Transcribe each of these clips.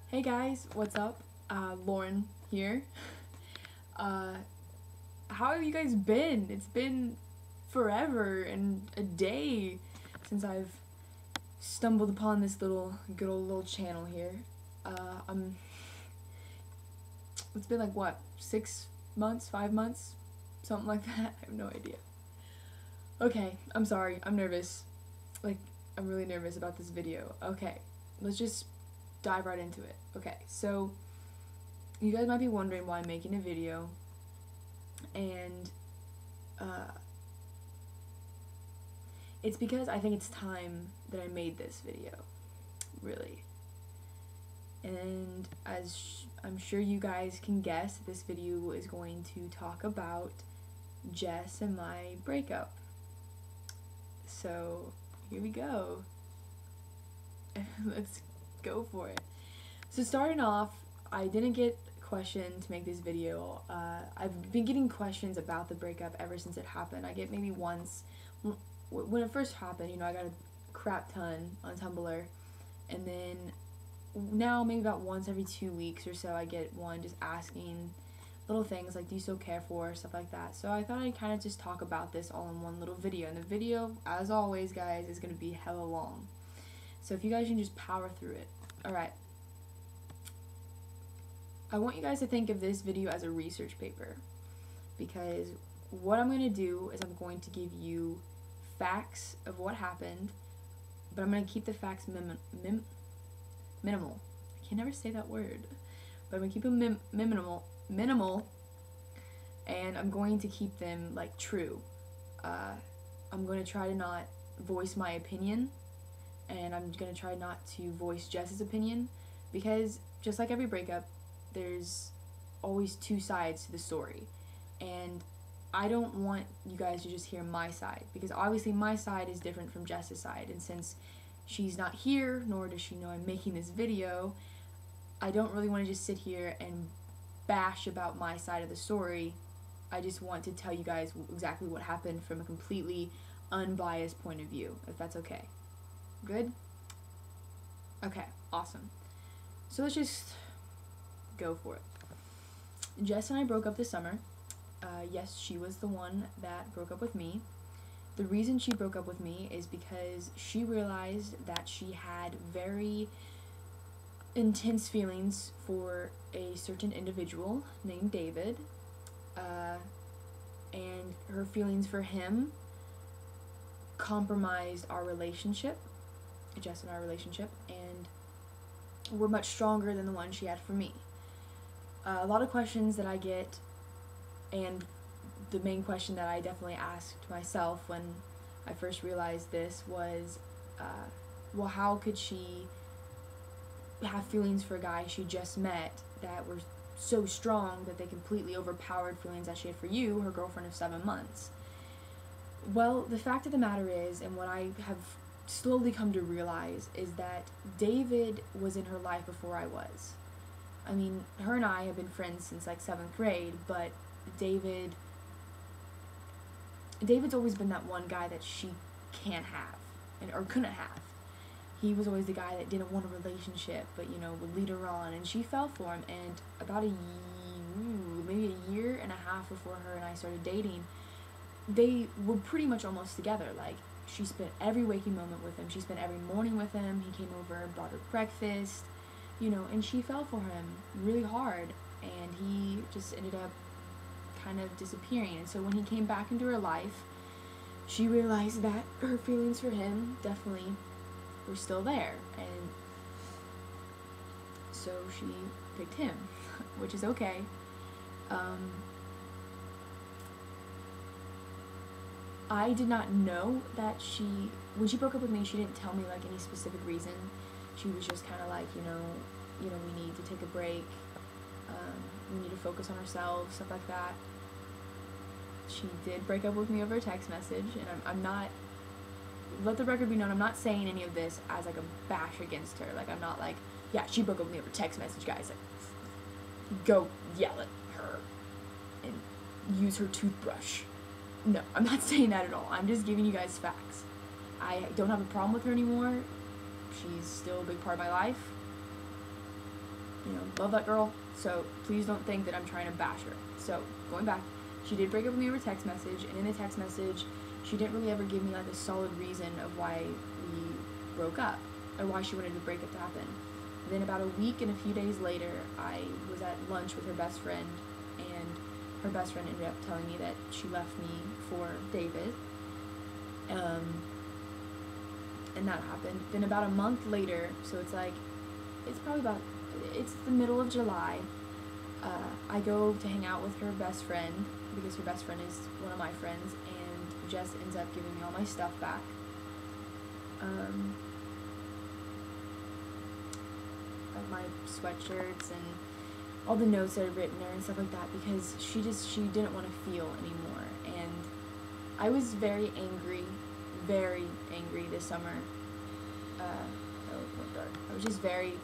Hey guys, what's up? Lauren here. Uh, how have you guys been? It's been forever and a day since I've stumbled upon this good old little channel here. I'm. It's been like what, 6 months, 5 months, something like that. I have no idea. Okay, I'm sorry. I'm nervous. Like, I'm really nervous about this video. Okay, let's just dive right into it. Okay, so you guys might be wondering why I'm making a video, and uh, it's because I think it's time that I made this video, really. And I'm sure you guys can guess, this video is going to talk about Jess and my breakup. So here we go. Let's go for it. So starting off, I didn't get questioned to make this video. I've been getting questions about the breakup ever since it happened. I get maybe once when it first happened. I got a crap ton on Tumblr, and then now maybe about once every 2 weeks or so I get one just asking little things like, do you still care for her, stuff like that. So I thought I'd kind of just talk about this all in one little video, and the video, as always guys, is going to be hella long, so if you guys can just power through it. Alright, I want you guys to think of this video as a research paper, because what I'm going to do is I'm going to give you facts of what happened, but I'm going to keep the facts minimal. I can never say that word, but I'm going to keep them minimal, and I'm going to keep them like true. I'm going to try to not voice my opinion, and I'm going to try not to voice Jess's opinion, because just like every breakup, there's always two sides to the story, and I don't want you guys to just hear my side, because obviously my side is different from Jess's side, and since she's not here, nor does she know I'm making this video, I don't really want to just sit here and bash about my side of the story. I just want to tell you guys exactly what happened from a completely unbiased point of view, if that's okay. Good? Okay, awesome. So let's just go for it. Jess and I broke up this summer. Yes, she was the one that broke up with me. The reason she broke up with me is because she realized that she had very intense feelings for a certain individual named David, and her feelings for him compromised our relationship, Jess and our relationship, and were much stronger than the one she had for me. A lot of questions that I get, and the main question that I definitely asked myself when I first realized this was, well, how could she have feelings for a guy she just met that were so strong that they completely overpowered feelings that she had for you, her girlfriend of 7 months? Well, the fact of the matter is, and what I have slowly come to realize, is that David was in her life before I was. I mean, her and I have been friends since like 7th grade, but David's always been that one guy that she can't have, or couldn't have. He was always the guy that didn't want a relationship, but would lead her on, and she fell for him. And about maybe a year and a half before her and I started dating, they were pretty much almost together. Like, she spent every waking moment with him. She spent every morning with him. He came over, brought her breakfast, and she fell for him really hard, and he just ended up kind of disappearing. And so when he came back into her life, she realized that her feelings for him definitely were still there, and so she picked him, which is okay. I did not know that when she broke up with me, she didn't tell me like any specific reason. She was just kind of like, we need to take a break, we need to focus on ourselves, stuff like that. She did break up with me over a text message, and I'm not, let the record be known, I'm not saying any of this as like a bash against her. Like, I'm not like, yeah, she broke up with me over text message, guys, like, go yell at her and use her toothbrush. No, I'm not saying that at all. I'm just giving you guys facts. I don't have a problem with her anymore. She's still a big part of my life. love that girl. So please don't think that I'm trying to bash her. So going back, she did break up with me over text message, and in the text message, she didn't really ever give me like a solid reason of why we broke up or why she wanted the breakup to happen. Then about a week and a few days later, I was at lunch with her best friend, and her best friend ended up telling me that she left me for David. And that happened. Then about a month later, so it's the middle of July, I go to hang out with her best friend, because her best friend is one of my friends, and Jess ends up giving me all my stuff back. Like my sweatshirts and all the notes that I'd written her and stuff like that, because she didn't want to feel anymore. And I was very angry this summer. I was just very,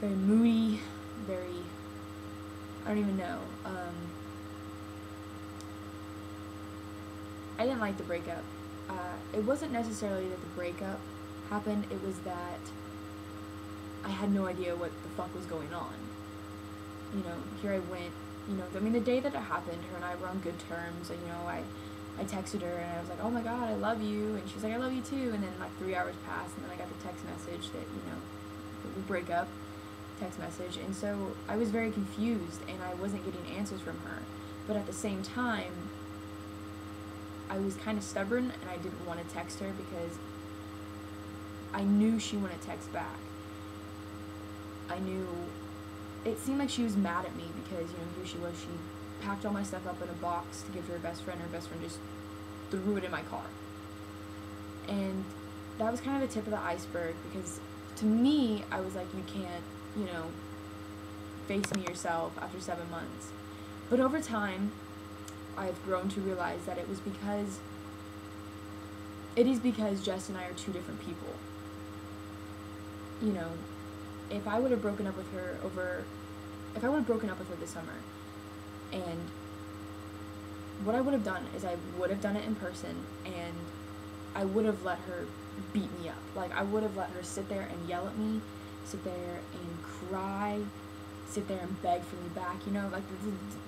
very moody, I don't even know. I didn't like the breakup. It wasn't necessarily that the breakup happened, it was that I had no idea what the fuck was going on. Here I went, the day that it happened, her and I were on good terms, and, I texted her, and I was like, oh my god, I love you, and she's like, I love you too, and then, 3 hours passed, and then I got the text message that, that we break up, text message, and so I was very confused, and I wasn't getting answers from her, but at the same time, I was kind of stubborn, and I didn't want to text her, because I knew she wouldn't text back. I knew, it seemed like she was mad at me, because, here she was, she packed all my stuff up in a box to give to her best friend just threw it in my car. And that was kind of the tip of the iceberg, because to me, I was like, you can't, face me yourself after 7 months. But over time, I've grown to realize that it is because Jess and I are two different people. If I would have broken up with her this summer, and what I would have done is I would have done it in person, and I would have let her beat me up. Like, I would have let her sit there and yell at me, sit there and cry, sit there and beg for me back, like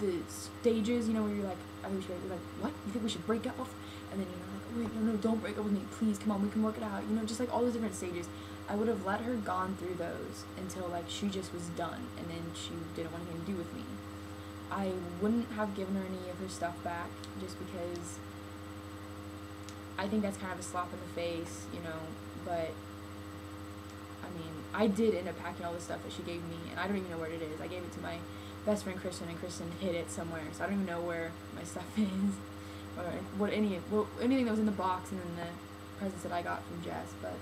the stages, where you're like, you're like, what? You think we should break up? And then like, wait, no, don't break up with me, please, come on, we can work it out, just like all those different stages. I would have let her gone through those until like she just was done, and then she didn't want anything to do with me. I wouldn't have given her any of her stuff back, just because I think that's kind of a slap in the face, but I did end up packing all the stuff that she gave me, and I don't even know where it is. I gave it to my best friend Kristen, and Kristen hid it somewhere, so I don't even know where my stuff is, or anything that was in the box, and then the presents that I got from Jess. But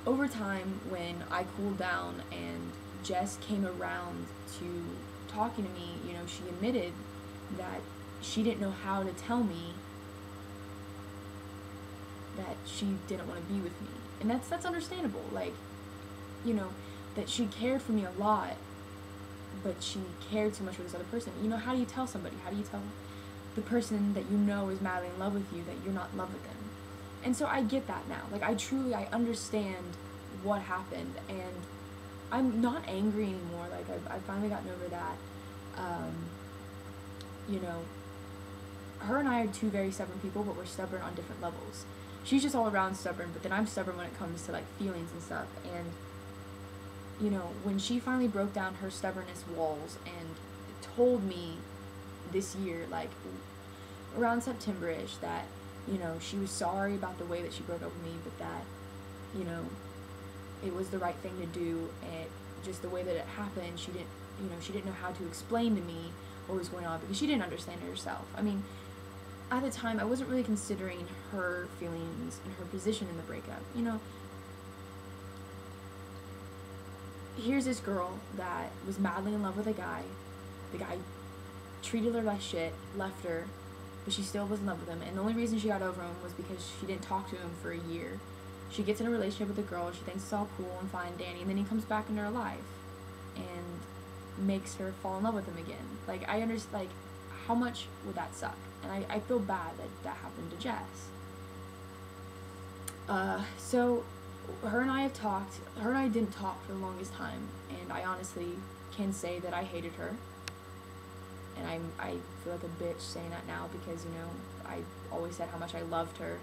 over time, when I cooled down and Jess came around to talking to me, she admitted that she didn't know how to tell me that she didn't want to be with me. And that's understandable. Like, that she cared for me a lot, but she cared so much for this other person. How do you tell somebody? How do you tell the person that is madly in love with you that you're not in love with them? And so I get that now. Like, I understand what happened, and I'm not angry anymore. Like, I've finally gotten over that. Her and I are two very stubborn people, but we're stubborn on different levels. She's just all around stubborn, but then I'm stubborn when it comes to, like, feelings and stuff. And, when she finally broke down her stubbornness walls and told me this year, like, around September-ish, that, she was sorry about the way that she broke up with me, but that, it was the right thing to do, and just the way that it happened, she didn't know how to explain to me what was going on, because she didn't understand it herself. At the time, I wasn't really considering her feelings and her position in the breakup. Here's this girl that was madly in love with a guy. The guy treated her like shit, left her, but she still was in love with him. And the only reason she got over him was because she didn't talk to him for a year. She gets in a relationship with a girl, she thinks it's all cool and fine, Danny, and then he comes back into her life and makes her fall in love with him again. Like, I understand, like, how much would that suck? And I feel bad that that happened to Jess. So her and I didn't talk for the longest time, and I honestly can say that I hated her. And I feel like a bitch saying that now because, you know, I always said how much I loved her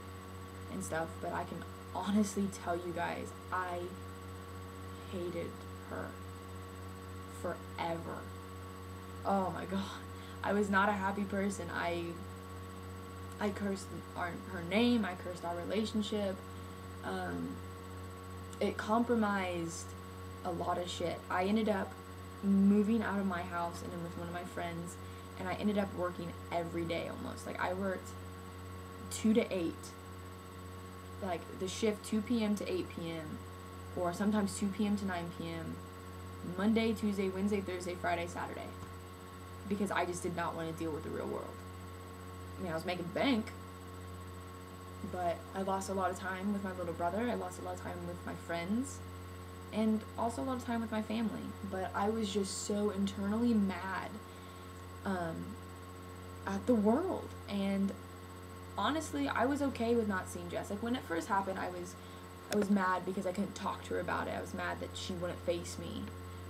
and stuff, but I can honestly tell you guys, I hated her forever. Oh my god. I was not a happy person. I cursed her name, I cursed our relationship. It compromised a lot of shit. I ended up moving out of my house and in with one of my friends, and I ended up working every day almost. Like, I worked 2 to 8. Like, the shift 2 p.m. to 8 p.m. or sometimes 2 p.m. to 9 p.m. Monday, Tuesday, Wednesday, Thursday, Friday, Saturday. Because I just did not want to deal with the real world. I mean, I was making bank, but I lost a lot of time with my little brother. I lost a lot of time with my friends, and also a lot of time with my family. But I was just so internally mad at the world. And honestly, I was okay with not seeing Jess. Like, when it first happened, I was mad because I couldn't talk to her about it. I was mad that she wouldn't face me.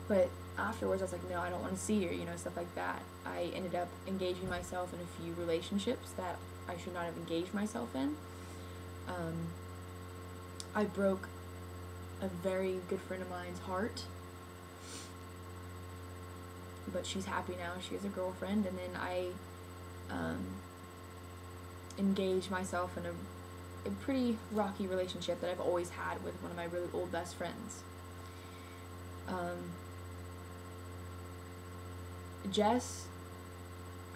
But afterwards, I was like, no, I don't want to see her, you know, stuff like that. I ended up engaging myself in a few relationships that I should not have engaged myself in. I broke a very good friend of mine's heart, but she's happy now. She has a girlfriend. And then I engaged myself in a pretty rocky relationship that I've always had with one of my really old best friends. Jess,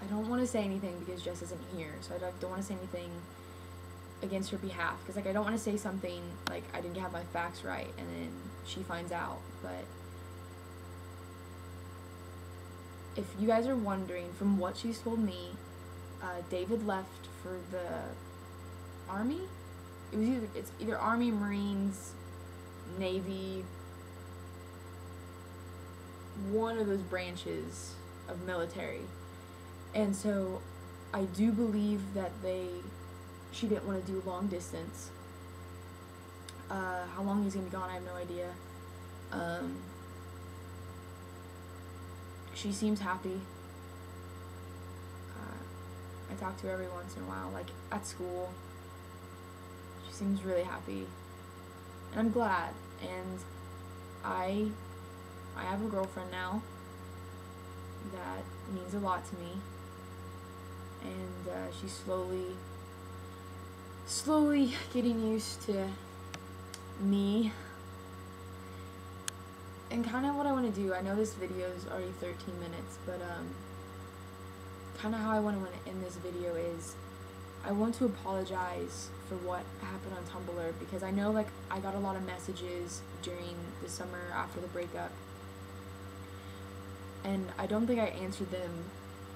I don't want to say anything because Jess isn't here, so I don't want to say anything against her behalf, because, like, I don't want to say something like I didn't have my facts right and then she finds out. But if you guys are wondering, from what she's told me, David left for the Army. It's either Army, Marines, Navy, one of those branches of military. And so I do believe that she didn't want to do long distance. How long he's gonna be gone, I have no idea. She seems happy. I talk to her every once in a while, like at school. She seems really happy, and I'm glad. And I have a girlfriend now that means a lot to me, and she's slowly getting used to me and kind of what I want to do. I know this video is already 13 minutes, but kind of how I want to end this video is I want to apologize for what happened on Tumblr, because I know, like, I got a lot of messages during the summer after the breakup, and I don't think I answered them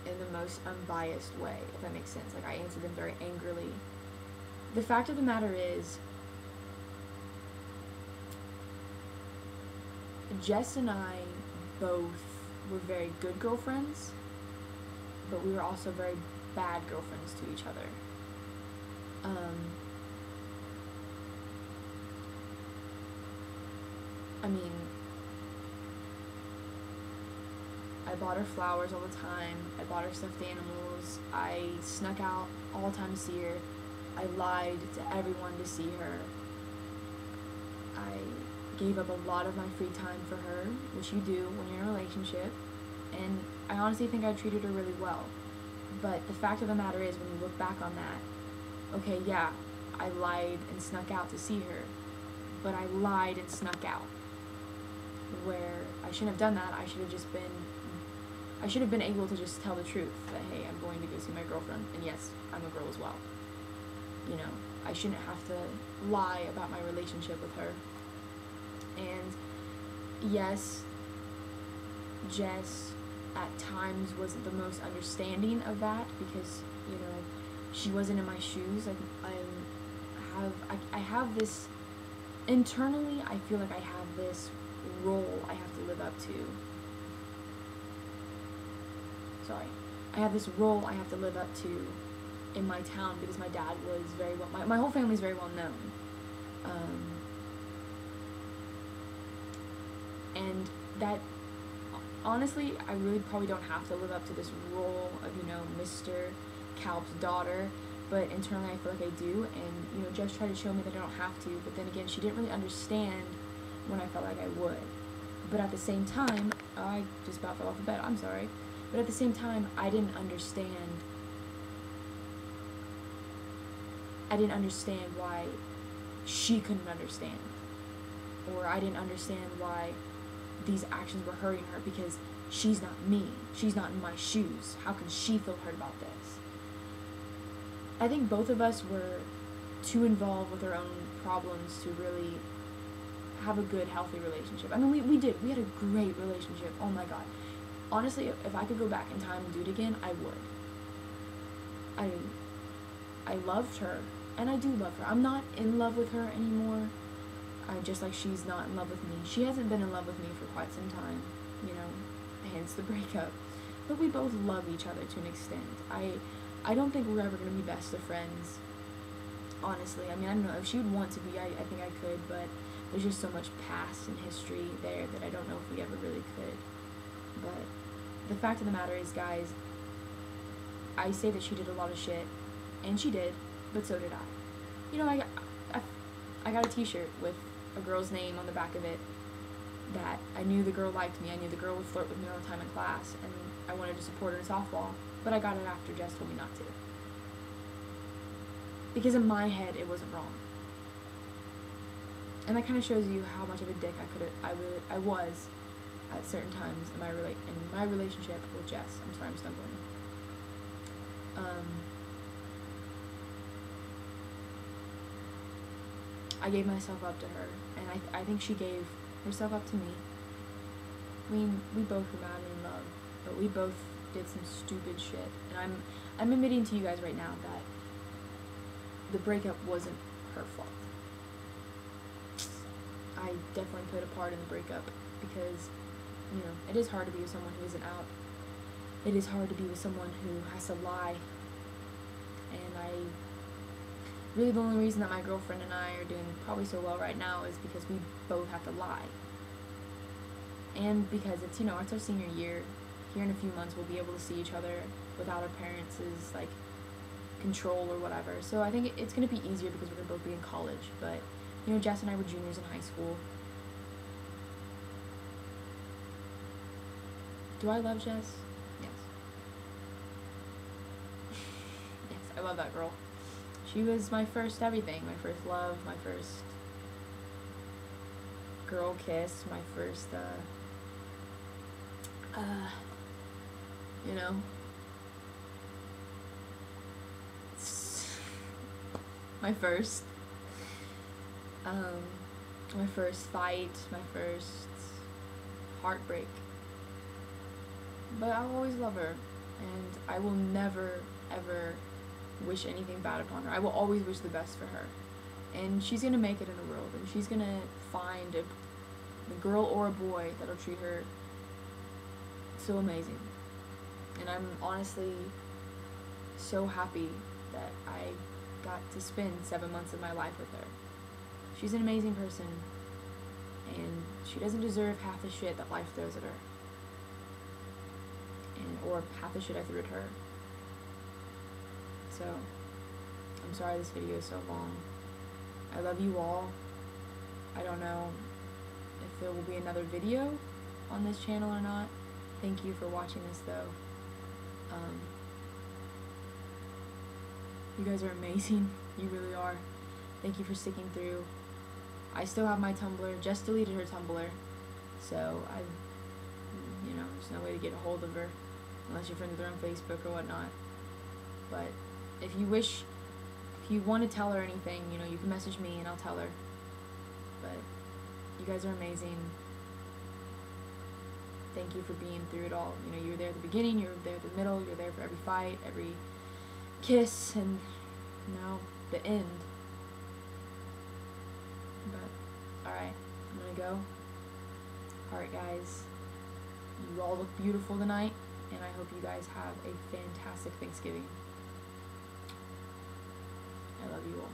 in the most unbiased way, if that makes sense. Like, I answered them very angrily. The fact of the matter is, Jess and I both were very good girlfriends, but we were also very bad girlfriends to each other. I mean, I bought her flowers all the time. I bought her stuffed animals. I snuck out all the time to see her. I lied to everyone to see her. I gave up a lot of my free time for her, which you do when you're in a relationship, and I honestly think I treated her really well. But the fact of the matter is, when you look back on that, okay, yeah, I lied and snuck out to see her, but I lied and snuck out, where I shouldn't have done that. I should have been able to just tell the truth, that, hey, I'm going to go see my girlfriend, and yes, I'm a girl as well. You know, I shouldn't have to lie about my relationship with her. And yes, Jess at times wasn't the most understanding of that, because, you know, she wasn't in my shoes. Like, I have this, internally, I feel like I have this role I have to live up to. Sorry. I have this role I have to live up to in my town, because my dad was very well, my whole family is very well known. And that, honestly, I really probably don't have to live up to this role of, you know, Mr. Kalb's daughter, but internally I feel like I do, and, you know, Jess tried to show me that I don't have to, but then again, she didn't really understand when I felt like I would. But at the same time, I just about fell off the bed, I'm sorry, but at the same time, I didn't understand why she couldn't understand, or I didn't understand why these actions were hurting her, because she's not me. She's not in my shoes. How can she feel hurt about this? I think both of us were too involved with our own problems to really have a good, healthy relationship. I mean, we did. We had a great relationship. Oh my god. Honestly, if I could go back in time and do it again, I would. I loved her, and I do love her. I'm not in love with her anymore. Just like she's not in love with me. She hasn't been in love with me for quite some time, you know, hence the breakup. But we both love each other to an extent. I don't think we're ever going to be best of friends, honestly. I mean, I don't know. If she would want to be, I think I could, but there's just so much past and history there that I don't know if we ever really could. But the fact of the matter is, guys, I say that she did a lot of shit, and she did, but so did I. You know, I got a t-shirt with a girl's name on the back of it that I knew the girl liked me. I knew the girl would flirt with me all the time in class, and I wanted to support her in softball, but I got it after Jess told me not to. Because in my head, it wasn't wrong. And that kind of shows you how much of a dick I was at certain times in my relationship with Jess. I'm sorry, I'm stumbling. I gave myself up to her, and I think she gave herself up to me. I mean, we both were madly in love, but we both did some stupid shit, and I'm admitting to you guys right now that the breakup wasn't her fault. I definitely played a part in the breakup, because, you know, it is hard to be with someone who isn't out. It is hard to be with someone who has to lie, and really the only reason that my girlfriend and I are doing probably so well right now is because we both have to lie. And because it's, you know, it's our senior year. Here in a few months we'll be able to see each other without our parents' like control or whatever. So I think it's going to be easier because we're going to both be in college. But, you know, Jess and I were juniors in high school. Do I love Jess? Yes. Yes, I love that girl. She was my first everything, my first love, my first girl kiss, my first, you know, my first fight, my first heartbreak. But I'll always love her, and I will never, ever wish anything bad upon her. I will always wish the best for her, and she's gonna make it in the world, and she's gonna find a girl or a boy that'll treat her so amazing. And I'm honestly so happy that I got to spend 7 months of my life with her. She's an amazing person, and she doesn't deserve half the shit that life throws at her, or half the shit I threw at her. So, I'm sorry this video is so long. I love you all. I don't know if there will be another video on this channel or not. Thank you for watching this though. You guys are amazing. You really are. Thank you for sticking through. I still have my Tumblr. Jess deleted her Tumblr, so you know, there's no way to get a hold of her unless you're friends with her on Facebook or whatnot. But if you want to tell her anything, you know, you can message me and I'll tell her. But you guys are amazing. Thank you for being through it all. You know, you were there at the beginning, you were there at the middle, you're there for every fight, every kiss, and now the end. But, alright, I'm gonna go. Alright guys, you all look beautiful tonight, and I hope you guys have a fantastic Thanksgiving. I love you all.